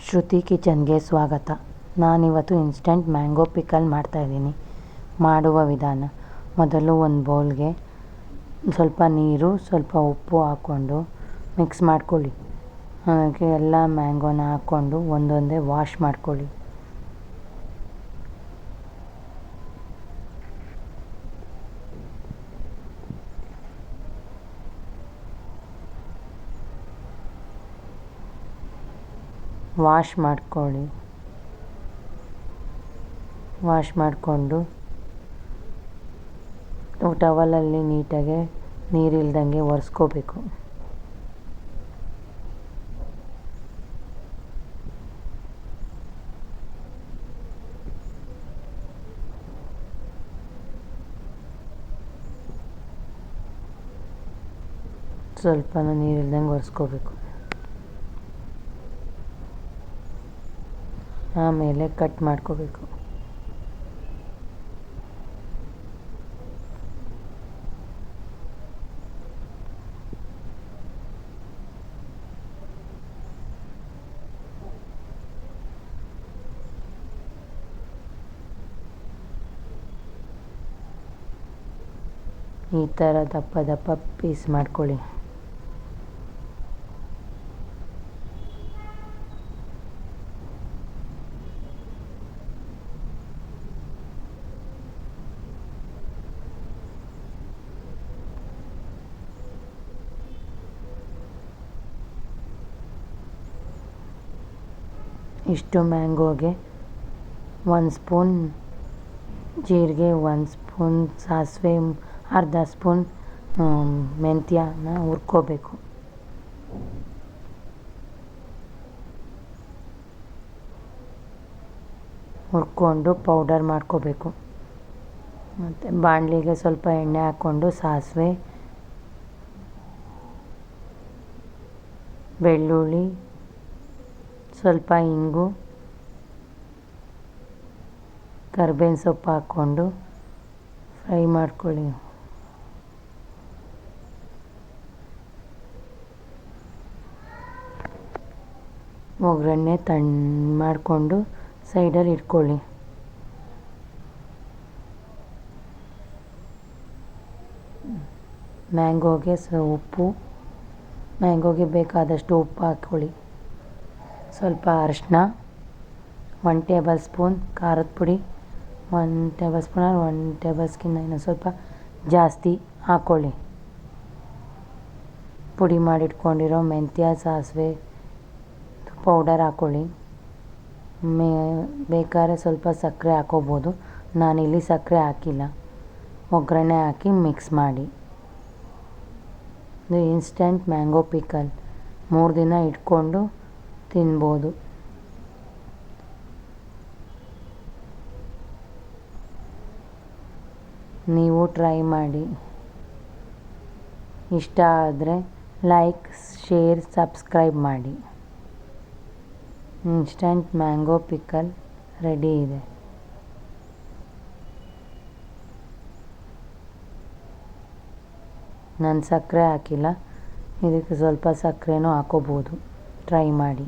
ಶ್ರುತಿ ಕಿಚನ್ಗೆ ಸ್ವಾಗತ. ನಾನಿವತ್ತು instant mango pickle ಮಾಡ್ತಾಯಿದ್ದೀನಿ. ಮಾಡುವ ವಿಧಾನ: ಮೊದಲು ಒಂದು ಬೌಲ್ಗೆ ಸ್ವಲ್ಪ ನೀರು, ಸ್ವಲ್ಪ ಉಪ್ಪು ಹಾಕ್ಕೊಂಡು ಮಿಕ್ಸ್ ಮಾಡ್ಕೊಳ್ಳಿ. ಅದಕ್ಕೆ ಎಲ್ಲ ಮ್ಯಾಂಗೋನ ಹಾಕ್ಕೊಂಡು ಒಂದೊಂದೇ ವಾಶ್ ಮಾಡ್ಕೊಳ್ಳಿ. ವಾಶ್ ಮಾಡಿಕೊಂಡು ಟವಲಲ್ಲಿ ನೀಟಾಗಿ ನೀರಿಲ್ದಂಗೆ ಒರೆಸ್ಕೋಬೇಕು. ಸ್ವಲ್ಪ ನೀರಿಲ್ದಂಗೆ ಒರೆಸ್ಕೋಬೇಕು. ಆಮೇಲೆ ಕಟ್ ಮಾಡ್ಕೋಬೇಕು. ಈ ಥರ ದಪ್ಪ ದಪ್ಪ ಪೀಸ್ ಮಾಡ್ಕೊಳ್ಳಿ. ಇಷ್ಟು ಮ್ಯಾಂಗೋಗೆ 1 ಸ್ಪೂನ್ ಜೀರಿಗೆ, 1 ಸ್ಪೂನ್ ಸಾಸಿವೆ, ಅರ್ಧ ಸ್ಪೂನ್ ಮೆಂತ್ಯನ ಹುರ್ಕೋಬೇಕು. ಹುರ್ಕೊಂಡು ಪೌಡರ್ ಮಾಡ್ಕೋಬೇಕು. ಮತ್ತು ಬಾಣಲಿಗೆ ಸ್ವಲ್ಪ ಎಣ್ಣೆ ಹಾಕ್ಕೊಂಡು ಸಾಸಿವೆ, ಬೆಳ್ಳುಳ್ಳಿ, ಸ್ವಲ್ಪ ಇಂಗು, ಕರಿಬೇವಿನ ಸೊಪ್ಪು ಹಾಕ್ಕೊಂಡು ಫ್ರೈ ಮಾಡ್ಕೊಳ್ಳಿ. ಒಗ್ಗರಣೆ ಮಾಡಿಕೊಂಡು ಸೈಡಲ್ಲಿ ಇಟ್ಕೊಳ್ಳಿ. ಮ್ಯಾಂಗೋಗೆ ಉಪ್ಪು, ಮ್ಯಾಂಗೋಗೆ ಬೇಕಾದಷ್ಟು ಉಪ್ಪು ಹಾಕ್ಕೊಳ್ಳಿ. ಸ್ವಲ್ಪ ಅರಿಶಿನ, 1 ಟೇಬಲ್ ಸ್ಪೂನ್ ಖಾರದ ಪುಡಿ, 1 ಟೇಬಲ್ ಸ್ಪೂನ್ 1 ಟೇಬಲ್ ಸ್ಪೂನ್ ಇನ್ನೂ ಸ್ವಲ್ಪ ಜಾಸ್ತಿ ಹಾಕ್ಕೊಳ್ಳಿ. ಪುಡಿ ಮಾಡಿಟ್ಕೊಂಡಿರೋ ಮೆಂತ್ಯ, ಸಾಸಿವೆ ಪೌಡರ್ ಹಾಕ್ಕೊಳ್ಳಿ. ಬೇಕಾದ್ರೆ ಸ್ವಲ್ಪ ಸಕ್ಕರೆ ಹಾಕ್ಕೋಬೋದು. ನಾನಿಲ್ಲಿ ಸಕ್ಕರೆ ಹಾಕಿಲ್ಲ. ಒಗ್ಗರಣೆ ಹಾಕಿ ಮಿಕ್ಸ್ ಮಾಡಿ. ಇದು ಇನ್ಸ್ಟಂಟ್ ಮ್ಯಾಂಗೋ ಪಿಕಲ್. 3 ದಿನ ಇಟ್ಕೊಂಡು ತಿನ್ಬೋದು. ನೀವು ಟ್ರೈ ಮಾಡಿ. ಇಷ್ಟ ಆದರೆ ಲೈಕ್, ಶೇರ್, ಸಬ್ಸ್ಕ್ರೈಬ್ ಮಾಡಿ. ಇನ್ಸ್ಟಂಟ್ ಮ್ಯಾಂಗೋ ಪಿಕಲ್ ರೆಡಿ ಇದೆ. ನಾನು ಸಕ್ಕರೆ ಹಾಕಿಲ್ಲ. ಇದಕ್ಕೆ ಸ್ವಲ್ಪ ಸಕ್ಕರೆನೂ ಹಾಕ್ಕೋಬೋದು. ಟ್ರೈ ಮಾಡಿ.